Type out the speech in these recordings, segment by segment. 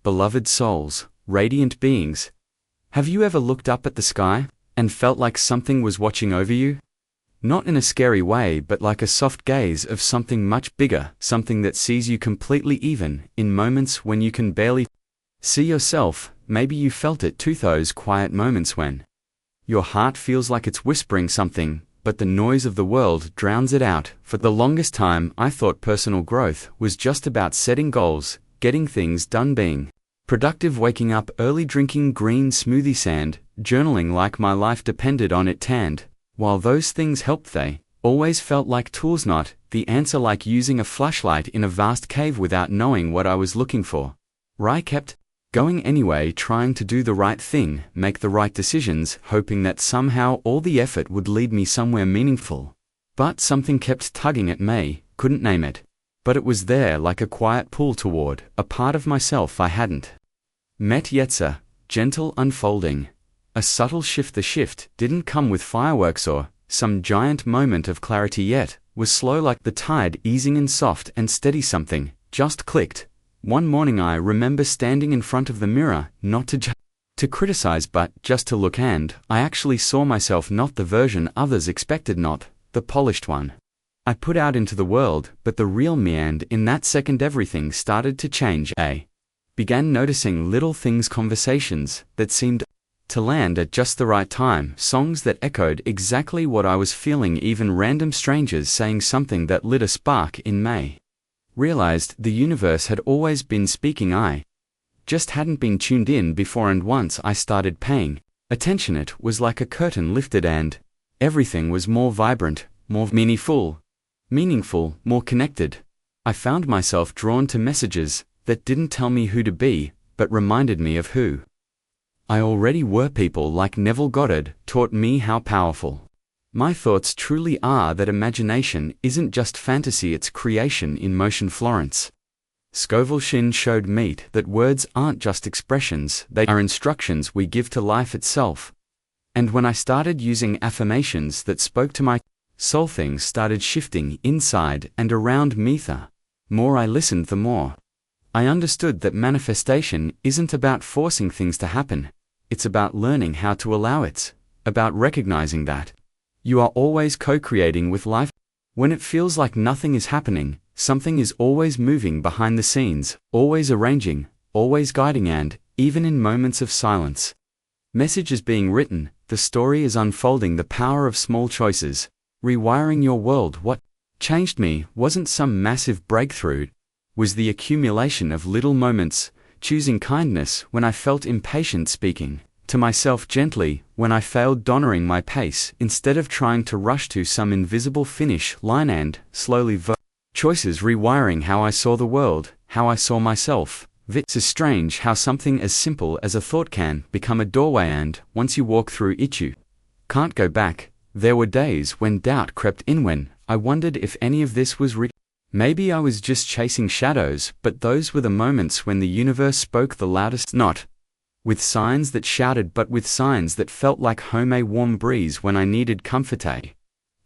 beloved souls, radiant beings. Have you ever looked up at the sky and felt like something was watching over you? Not in a scary way, but like a soft gaze of something much bigger, something that sees you completely even in moments when you can barely see yourself. Maybe you felt it too, those quiet moments when your heart feels like it's whispering something, but the noise of the world drowns it out. For the longest time, I thought personal growth was just about setting goals, getting things done, being productive, waking up early, drinking green smoothie sand, journaling like my life depended on it. And while those things helped, they always felt like tools, not the answer, like using a flashlight in a vast cave without knowing what I was looking for. I kept going anyway, trying to do the right thing, make the right decisions, hoping that somehow all the effort would lead me somewhere meaningful. But something kept tugging at me, couldn't name it. But it was there, like a quiet pull toward a part of myself I hadn't met yet, a gentle unfolding, a subtle shift. The shift didn't come with fireworks or some giant moment of clarity, yet was slow, like the tide easing in, soft and steady. Something just clicked. One morning I remember standing in front of the mirror, not to criticize, but just to look, and I actually saw myself, not the version others expected, not the polished one I put out into the world, but the real me. And in that second everything started to change. I began noticing little things, conversations that seemed to land at just the right time, songs that echoed exactly what I was feeling, even random strangers saying something that lit a spark in me. Realized the universe had always been speaking, I just hadn't been tuned in before, and once I started paying attention, it was like a curtain lifted and everything was more vibrant, more meaningful, more connected. I found myself drawn to messages that didn't tell me who to be, but reminded me of who I already were. People like Neville Goddard taught me how powerful my thoughts truly are, that imagination isn't just fantasy, it's creation in motion. Florence Scovel Shinn showed me that words aren't just expressions, they are instructions we give to life itself. And when I started using affirmations that spoke to my soul, things started shifting inside and around me. The more I listened, the more I understood that manifestation isn't about forcing things to happen. It's about learning how to allow it, about recognizing that you are always co-creating with life. When it feels like nothing is happening, something is always moving behind the scenes, always arranging, always guiding, and even in moments of silence, message is being written, the story is unfolding. The power of small choices, rewiring your world. What changed me wasn't some massive breakthrough, was the accumulation of little moments, choosing kindness when I felt impatient, speaking to myself gently when I failed, honoring my pace instead of trying to rush to some invisible finish line, and slowly choices rewiring how I saw the world, how I saw myself. It's strange how something as simple as a thought can become a doorway, and once you walk through it, you can't go back. There were days when doubt crept in, when I wondered if any of this was real. Maybe I was just chasing shadows, but those were the moments when the universe spoke the loudest, not with signs that shouted, but with signs that felt like home. A warm breeze when I needed comfort, a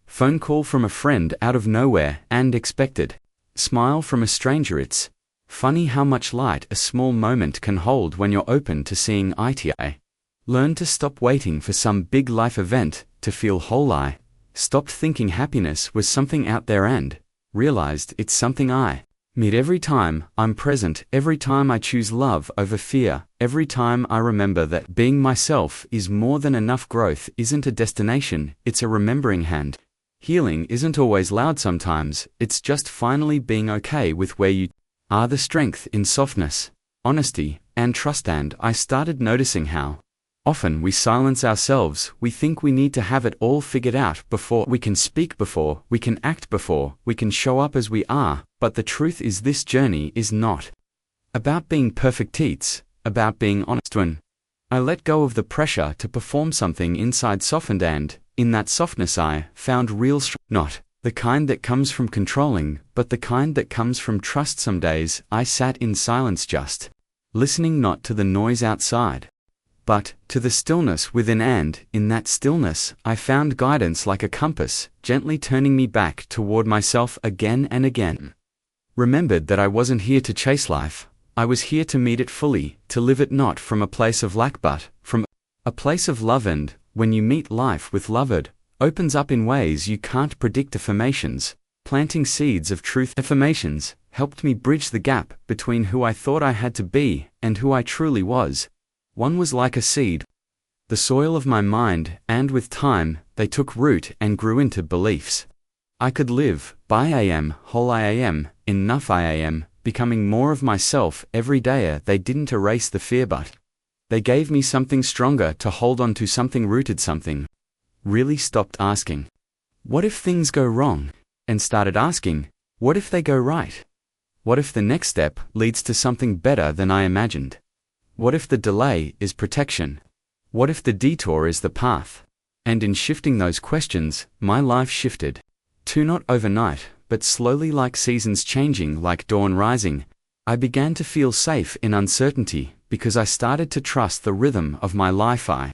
phone call from a friend out of nowhere, and expected smile from a stranger. It's funny how much light a small moment can hold when you're open to seeing it. I learned to stop waiting for some big life event to feel whole. I stopped thinking happiness was something out there and realized it's something I meet every time I'm present, every time I choose love over fear, every time I remember that being myself is more than enough. Growth isn't a destination, it's a remembering, and healing isn't always loud. Sometimes it's just finally being okay with where you are. The strength in softness, honesty, and trust. And I started noticing how often we silence ourselves. We think we need to have it all figured out before we can speak, before we can act, before we can show up as we are. But the truth is, this journey is not about being perfect. It's about being honest. When I let go of the pressure to perform, something inside softened, and in that softness I found real strength. Not the kind that comes from controlling, but the kind that comes from trust. Some days I sat in silence, just listening, not to the noise outside, but to the stillness within, and in that stillness I found guidance like a compass, gently turning me back toward myself again and again. Remembered that I wasn't here to chase life, I was here to meet it fully, to live it not from a place of lack but from a place of love, and when you meet life with loved, opens up in ways you can't predict. Affirmations, planting seeds of truth. Affirmations helped me bridge the gap between who I thought I had to be and who I truly was. One was like a seed, the soil of my mind, and with time, they took root and grew into beliefs. I could live by I am, whole I am, enough I am, becoming more of myself every day. They didn't erase the fear, but they gave me something stronger to hold on to, something rooted, something really stopped asking, what if things go wrong? And started asking, what if they go right? What if the next step leads to something better than I imagined? What if the delay is protection? What if the detour is the path? And in shifting those questions, my life shifted. Too, not overnight, but slowly, like seasons changing, like dawn rising. I began to feel safe in uncertainty because I started to trust the rhythm of my life. I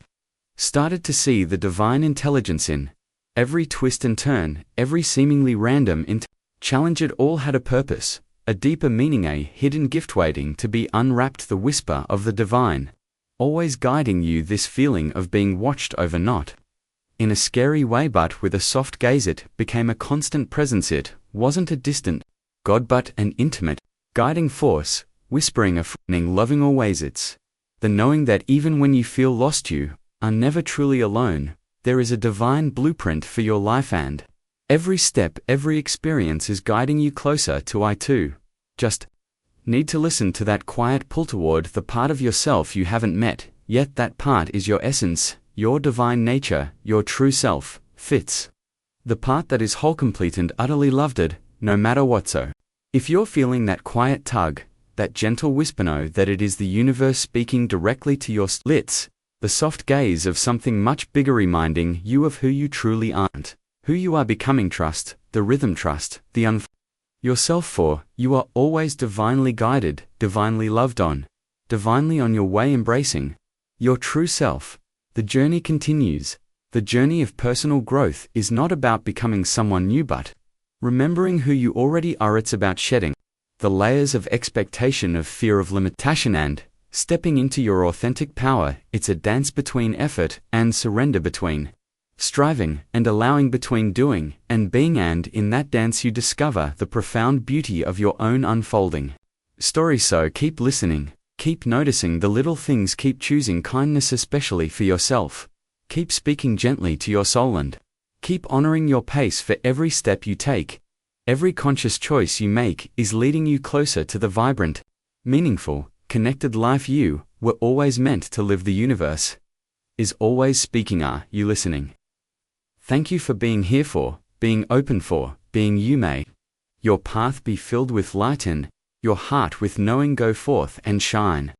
started to see the divine intelligence in every twist and turn, every seemingly random challenge. It all had a purpose, a deeper meaning, a hidden gift waiting to be unwrapped, the whisper of the divine, always guiding you. This feeling of being watched over, not in a scary way but with a soft gaze, it became a constant presence. It wasn't a distant God but an intimate, guiding force, whispering, affirming, loving always. It's the knowing that even when you feel lost, you are never truly alone. There is a divine blueprint for your life, and every step, every experience is guiding you closer to I too. Just need to listen to that quiet pull toward the part of yourself you haven't met yet. That part is your essence, your divine nature, your true self. Fits the part that is whole, complete, and utterly loved, no matter what. So if you're feeling that quiet tug, that gentle whisper, know that it is the universe speaking directly to your slits, the soft gaze of something much bigger, reminding you of who you truly aren't, who you are becoming. Trust the rhythm, trust the yourself, for you are always divinely guided, divinely loved divinely on your way, embracing your true self. The journey continues. The journey of personal growth is not about becoming someone new but remembering who you already are. It's about shedding the layers of expectation, of fear, of limitation, and stepping into your authentic power. It's a dance between effort and surrender, between striving and allowing, between doing and being, and in that dance you discover the profound beauty of your own unfolding story. So keep listening, keep noticing the little things, keep choosing kindness, especially for yourself. Keep speaking gently to your soul, and keep honoring your pace. For every step you take, every conscious choice you make is leading you closer to the vibrant, meaningful, connected life you were always meant to live. The universe is always speaking. Are you listening? Thank you for being here, for being open, for being you. May your path be filled with light and your heart with knowing. Go forth and shine.